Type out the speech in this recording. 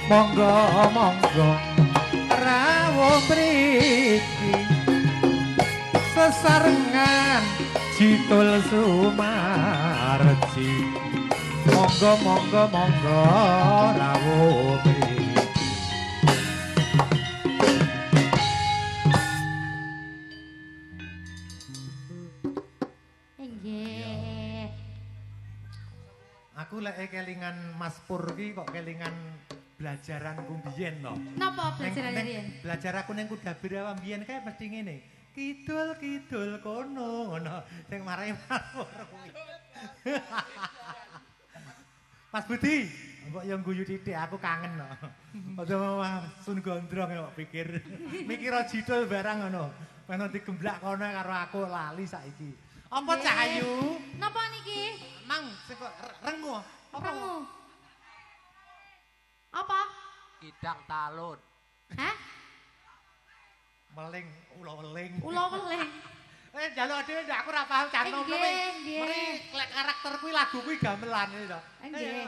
monggo monggo rawuh mriki sesarengan Jitul Sumarji monggo monggo monggo rawuh mriki nggih aku lek kelingan Mas Pur ki kok kelingan belajaranku biyen to. Napa belajaran riyen? Belajar aku ning Kudabira biyen kae mesti ngene. Kidul-kidul kono ngono sing marai mawur kuwi. Mas Budi, mbok yo guyu titik aku kangen no. Aja Sun Gondrong kok pikir. Mikir jidul barang ngono. Meno digemblak kono karo aku lali saiki. Apa Cahayu? Napa niki? Mang sing kok rengu. Apa? Rengu. Apa? Kidang talun. Hah? Meling, ula weling. Ula weling. Njaluk dhewe ndak aku ora paham cantum Nggih, nggih. Meri karakter kuwi lagu kuwi gamelan to. Nggih.